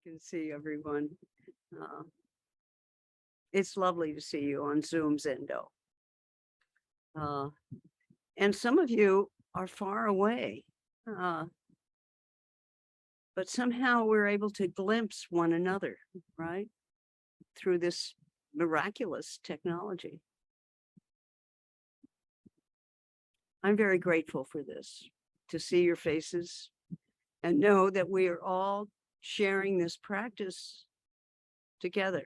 can see everyone. Uh, it's lovely to see you on Zoom Zendo. And some of you are far away, but somehow we're able to glimpse one another, right? Through this miraculous technology. I'm very grateful for this, to see your faces and know that we are all sharing this practice together.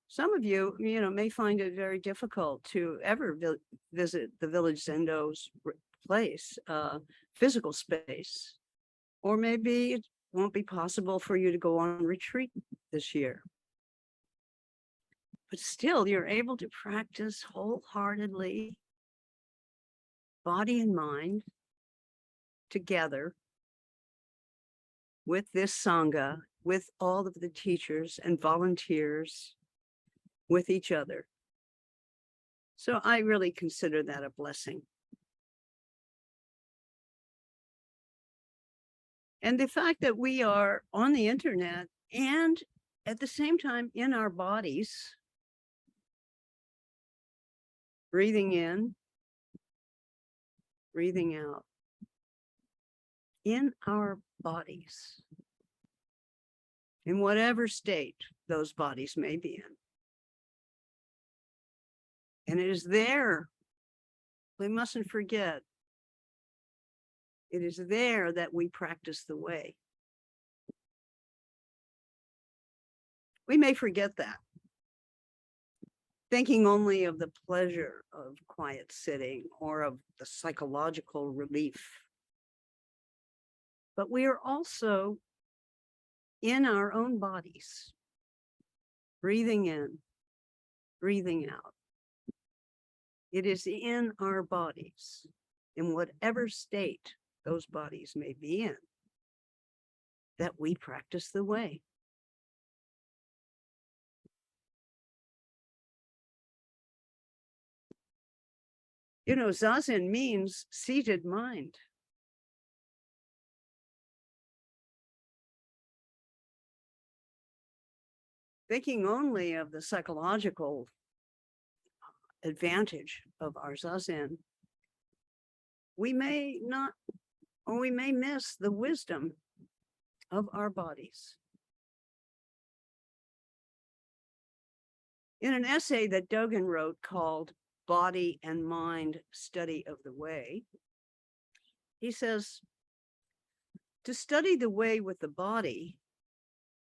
Some of you, may find it very difficult to ever visit the Village Zendo's place, physical space, or maybe it won't be possible for you to go on retreat this year. But still, you're able to practice wholeheartedly, body and mind, together with this Sangha, with all of the teachers and volunteers, with each other. So I really consider that a blessing. And the fact that we are on the internet and at the same time in our bodies, breathing in, breathing out, in our bodies, in whatever state those bodies may be in. And it is there, we mustn't forget, it is there that we practice the way. We may forget that, thinking only of the pleasure of quiet sitting or of the psychological relief. But we are also in our own bodies, breathing in, breathing out. It is in our bodies, in whatever state those bodies may be in, that we practice the way. Zazen means seated mind. Thinking only of the psychological advantage of our zazen, we may not, or we may miss the wisdom of our bodies. In an essay that Dogen wrote called Body and Mind Study of the Way, he says, to study the way with the body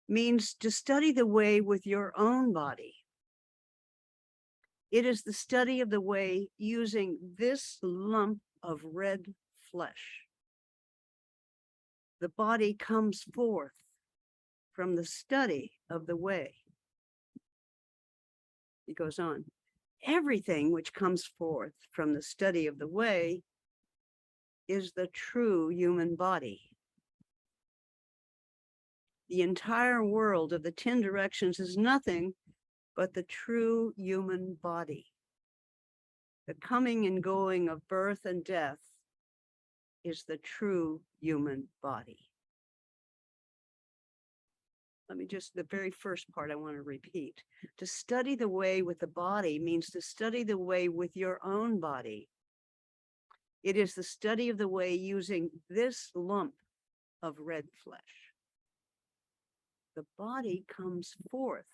means to study the way with your own body. It is the study of the way using this lump of red flesh. The body comes forth from the study of the way. He goes on, everything which comes forth from the study of the way is the true human body. The entire world of the 10 directions is nothing but the true human body. The coming and going of birth and death is the true human body. Let me just, the very first part I want to repeat. To study the way with the body means to study the way with your own body. It is the study of the way using this lump of red flesh. The body comes forth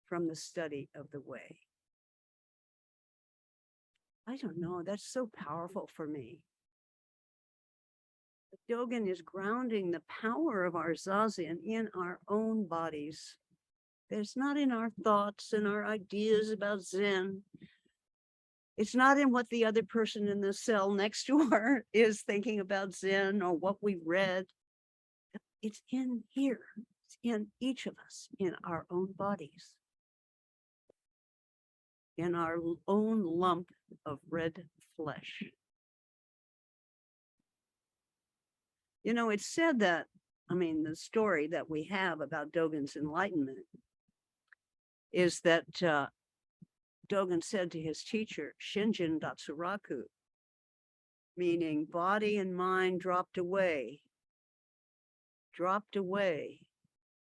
from the study of the way. I don't know, that's so powerful for me. Dogen is grounding the power of our zazen in our own bodies. It's not in our thoughts and our ideas about Zen. It's not in what the other person in the cell next door is thinking about Zen or what we read. It's in here. It's in each of us, in our own bodies, in our own lump of red flesh. It's said that, the story that we have about Dogen's enlightenment is that Dogen said to his teacher, Shinjin Datsuraku, meaning body and mind dropped away,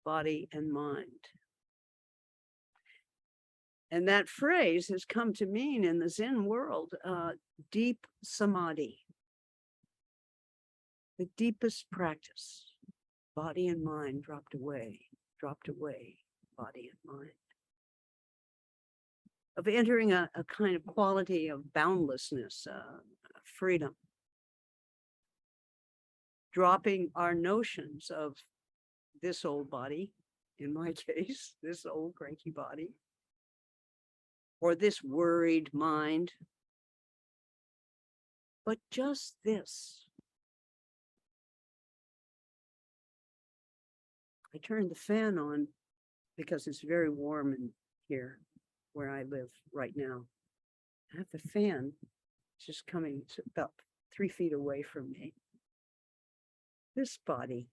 body and mind. And that phrase has come to mean in the Zen world, deep samadhi, the deepest practice, body and mind dropped away, body and mind. Of entering a kind of quality of boundlessness, freedom. Dropping our notions of this old body, in my case, this old cranky body, or this worried mind, but just this. I turned the fan on because it's very warm in here where I live right now. I have the fan just coming about 3 feet away from me. This body,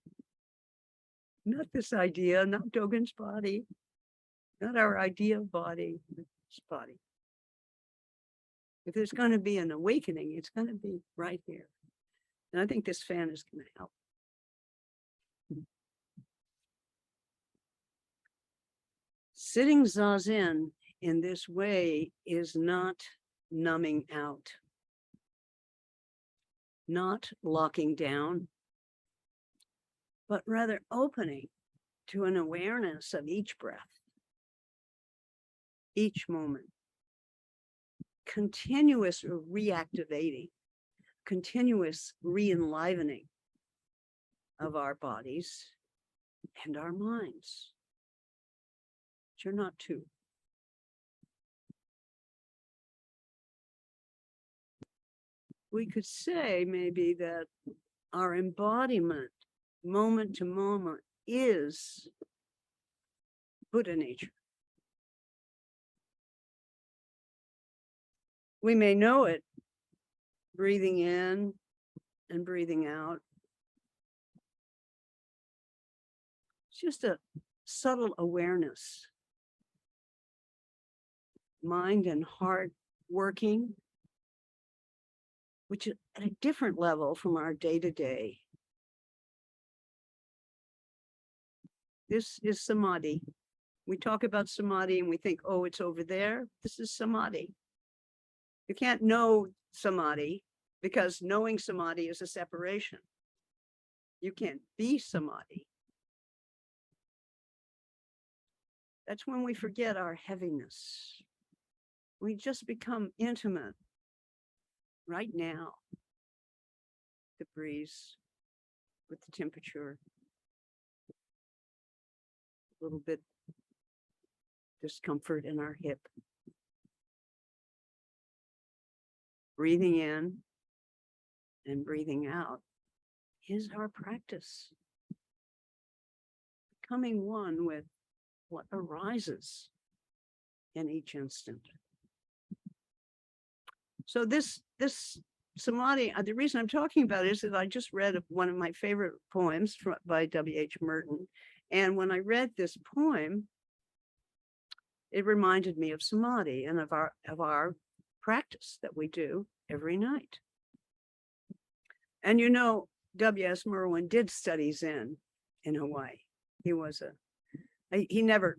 not this idea, not Dogen's body, not our idea of body, this body. If there's going to be an awakening, it's going to be right here. And I think this fan is going to help. Sitting zazen in this way is not numbing out, not locking down, but rather opening to an awareness of each breath, each moment, continuous reactivating, continuous re-enlivening of our bodies and our minds. You're not two. We could say maybe that our embodiment, moment to moment, is Buddha nature. We may know it breathing in and breathing out. It's just a subtle awareness. Mind and heart working, which is at a different level from our day-to-day. This is samadhi. We talk about samadhi and we think, oh, it's over there. This is samadhi. You can't know samadhi because knowing samadhi is a separation. You can't be samadhi. That's when we forget our heaviness. We just become intimate right now. The breeze with the temperature, a little bit discomfort in our hip. Breathing in and breathing out is our practice. Becoming one with what arises in each instant. So this samadhi, the reason I'm talking about it is that I just read one of my favorite poems by W.H. Merton. And when I read this poem, it reminded me of samadhi and of our practice that we do every night. And you know, W.S. Merwin did study Zen in Hawaii. He never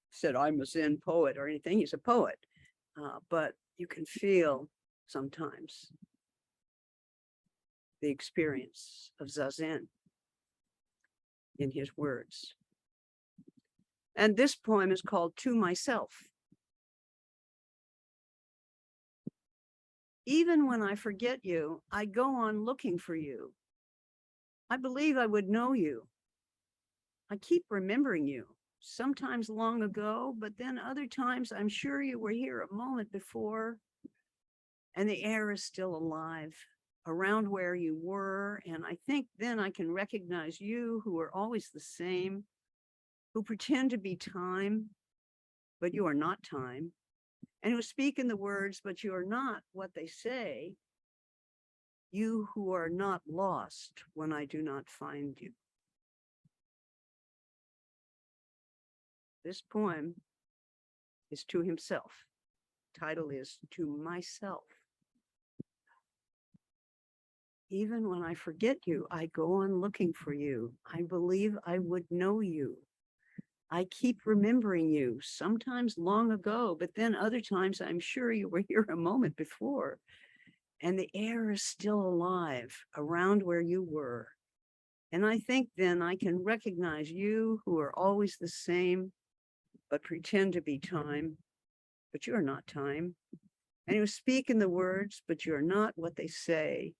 said, I'm a Zen poet or anything. He's a poet. But you can feel sometimes the experience of zazen in his words. And this poem is called To Myself. Even when I forget you, I go on looking for you. I believe I would know you. I keep remembering you, sometimes long ago, but then other times I'm sure you were here a moment before, and the air is still alive around where you were. And I think then I can recognize you who are always the same, who pretend to be time, but you are not time, and who speak in the words, but you are not what they say, you who are not lost when I do not find you. This poem is to himself. Title is To Myself. Even when I forget you, I go on looking for you. I believe I would know you. I keep remembering you, sometimes long ago, but then other times I'm sure you were here a moment before. And the air is still alive around where you were. And I think then I can recognize you who are always the same, but pretend to be time, but you're not time. And you speak in the words, but you're not what they say.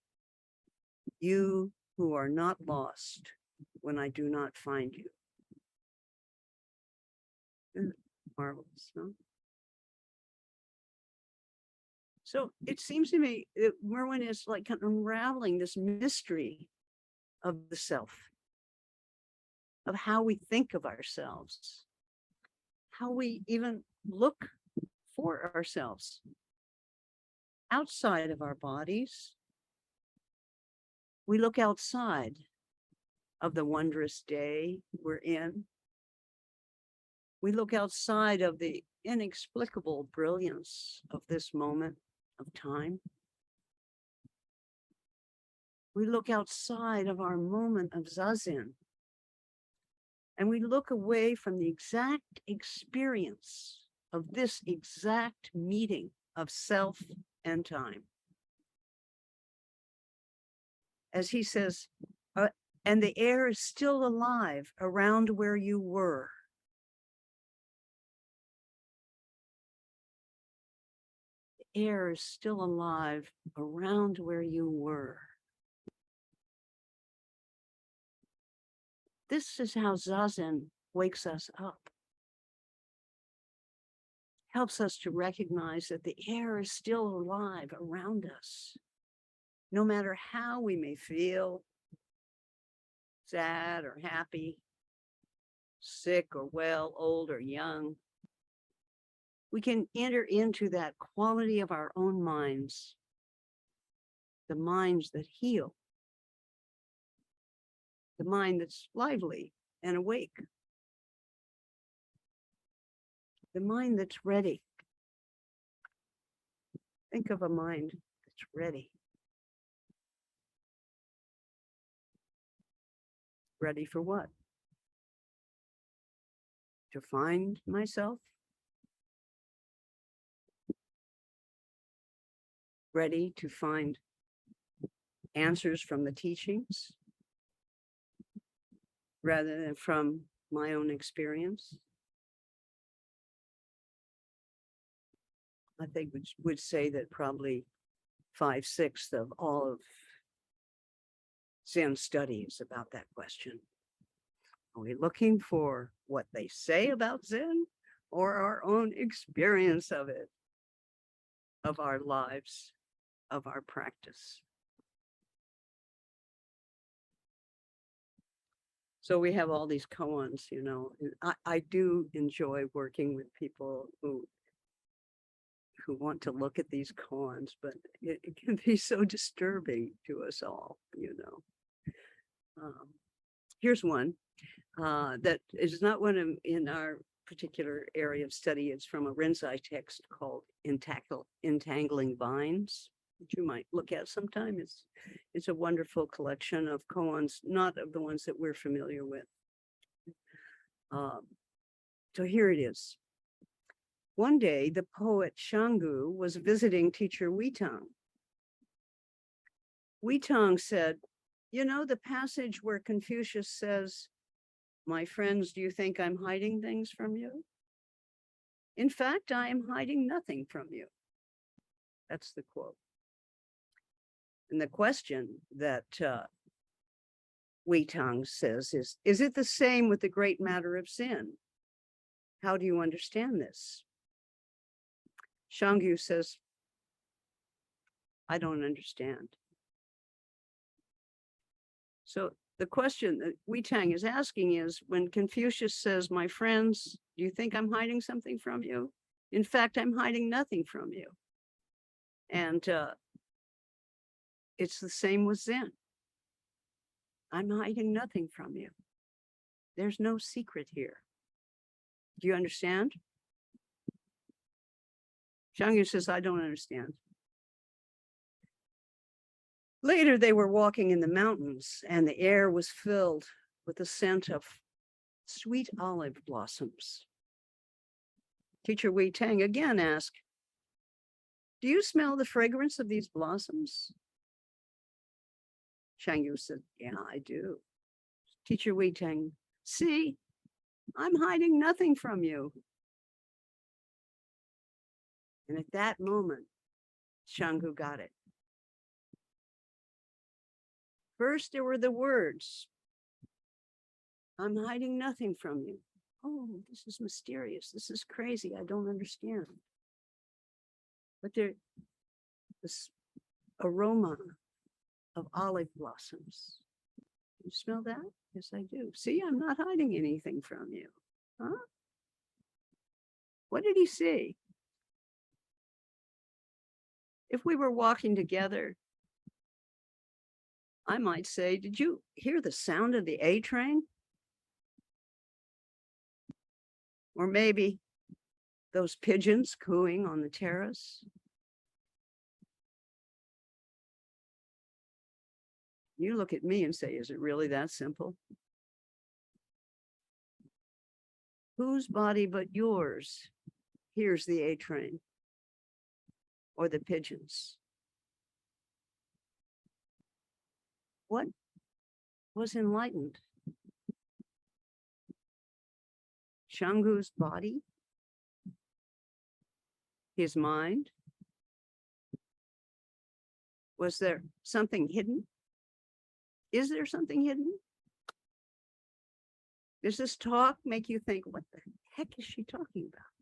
You who are not lost when I do not find you. Marvelous, huh? So it seems to me that Merwin is like kind of unraveling this mystery of the self, of how we think of ourselves, how we even look for ourselves outside of our bodies. We look outside of the wondrous day we're in. We look outside of the inexplicable brilliance of this moment of time. We look outside of our moment of zazen, and we look away from the exact experience of this exact meeting of self and time. As he says, and the air is still alive around where you were. The air is still alive around where you were. This is how zazen wakes us up. Helps us to recognize that the air is still alive around us. No matter how we may feel, sad or happy, sick or well, old or young, we can enter into that quality of our own minds, the minds that heal, the mind that's lively and awake, the mind that's ready. Think of a mind that's ready. Ready for what? To find myself? Ready to find answers from the teachings rather than from my own experience? I think we would say that probably 5/6 of all of Zen study is about that question. Are we looking for what they say about Zen or our own experience of it, of our lives, of our practice? So we have all these koans, you know. I do enjoy working with people who want to look at these koans, but it can be so disturbing to us all, you know. Here's one that is not one in our particular area of study. It's from a Rinzai text called Entangling Vines, which you might look at sometime. It's a wonderful collection of koans, not of the ones that we're familiar with. So here it is. One day, the poet Shangu was visiting teacher Weitang. Weitang said, you know, the passage where Confucius says, my friends, do you think I'm hiding things from you? In fact, I am hiding nothing from you. That's the quote. And the question that Weitang says is it the same with the great matter of sin? How do you understand this? Shangu says, I don't understand. So the question that Weitang is asking is, when Confucius says, my friends, do you think I'm hiding something from you? In fact, I'm hiding nothing from you. And it's the same with Zen. I'm hiding nothing from you. There's no secret here. Do you understand? Shangu says, I don't understand. Later, they were walking in the mountains, and the air was filled with the scent of sweet olive blossoms. Teacher Wei Tang again asked, "Do you smell the fragrance of these blossoms?" Shang Yu said, "Yeah, I do." Teacher Wei Tang, "See, I'm hiding nothing from you." And at that moment, Shanggu got it. First, there were the words, "I'm hiding nothing from you." Oh, this is mysterious. This is crazy. I don't understand. But there, this aroma of olive blossoms. You smell that? Yes, I do. See, I'm not hiding anything from you. Huh? What did he see? If we were walking together, I might say, "Did you hear the sound of the A train?" Or maybe those pigeons cooing on the terrace. You look at me and say, "Is it really that simple?" Whose body but yours hears the A train or the pigeons? What was enlightened? Shanggu's body? His mind? Was there something hidden? Is there something hidden? Does this talk make you think, what the heck is she talking about?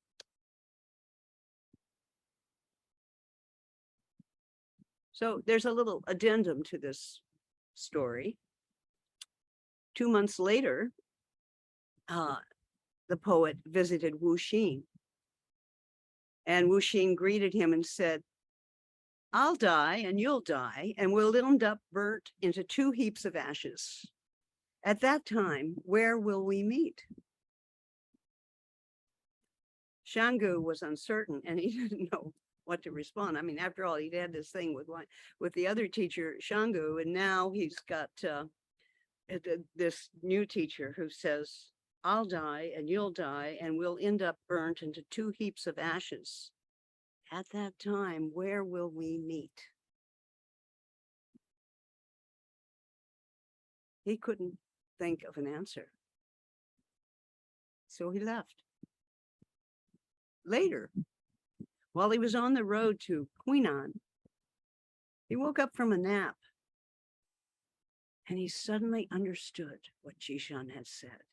So there's a little addendum to this story. 2 months later, the poet visited Wu Xin. And Wu Xin greeted him and said, "I'll die and you'll die, and we'll end up burnt into 2 heaps of ashes. At that time, where will we meet?" Shanggu was uncertain and he didn't know what to respond. I mean, after all, he'd had this thing with the other teacher, Shanggu, and now he's got this new teacher who says, "I'll die and you'll die, and we'll end up burnt into 2 heaps of ashes. At that time, where will we meet?" He couldn't think of an answer. So he left. Later, while he was on the road to Queenan, he woke up from a nap and he suddenly understood what Jishan had said.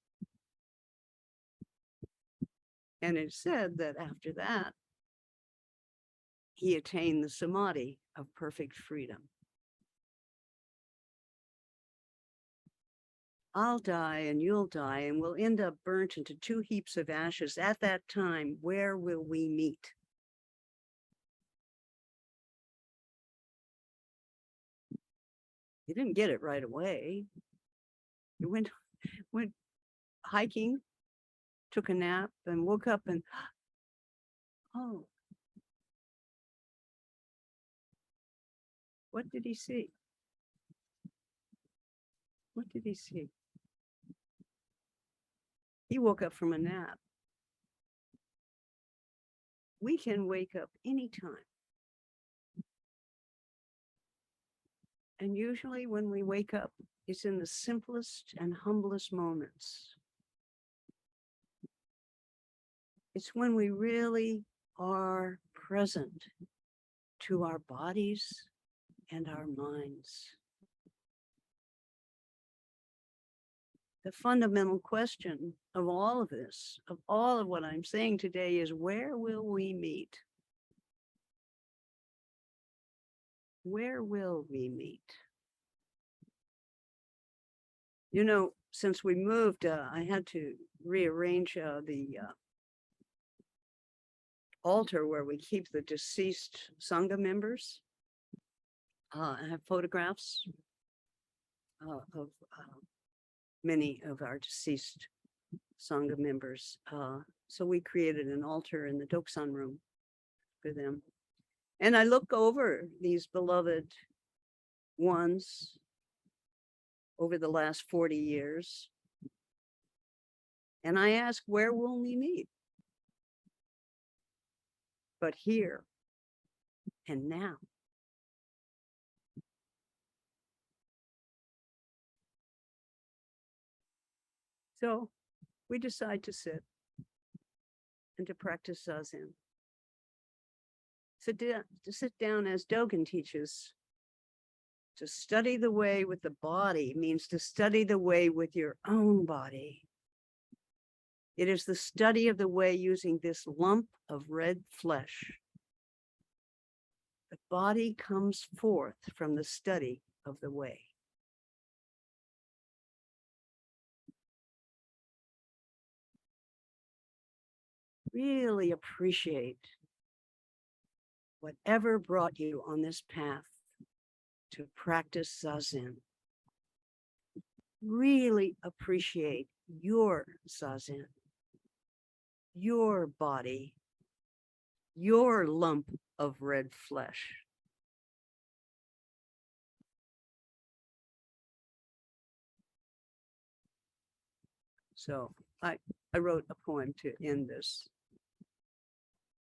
And it said that after that, he attained the samadhi of perfect freedom. "I'll die and you'll die, and we'll end up burnt into 2 heaps of ashes. At that time, where will we meet?" He didn't get it right away. He went hiking, took a nap, and woke up and, oh, what did he see? What did he see? He woke up from a nap. We can wake up anytime. And usually when we wake up, it's in the simplest and humblest moments. It's when we really are present to our bodies and our minds. The fundamental question of all of this, of all of what I'm saying today, is where will we meet? Where will we meet? You know, since we moved, I had to rearrange the altar where we keep the deceased Sangha members. I have photographs of many of our deceased Sangha members. So we created an altar in the Doksan room for them. And I look over these beloved ones over the last 40 years. And I ask, where will we meet? But here and now. So we decide to sit and to practice zazen. So to sit down as Dogen teaches. To study the way with the body means to study the way with your own body. It is the study of the way using this lump of red flesh. The body comes forth from the study of the way. Really appreciate whatever brought you on this path to practice zazen. Really appreciate your zazen, your body, your lump of red flesh. So I wrote a poem to end this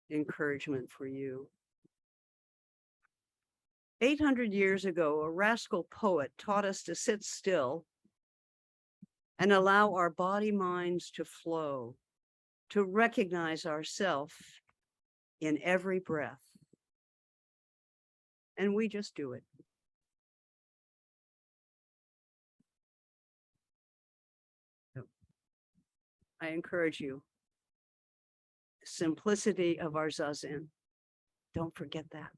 encouragement for you. 800 years ago, a rascal poet taught us to sit still and allow our body minds to flow, to recognize ourself in every breath. And we just do it. So I encourage you, simplicity of our zazen. Don't forget that.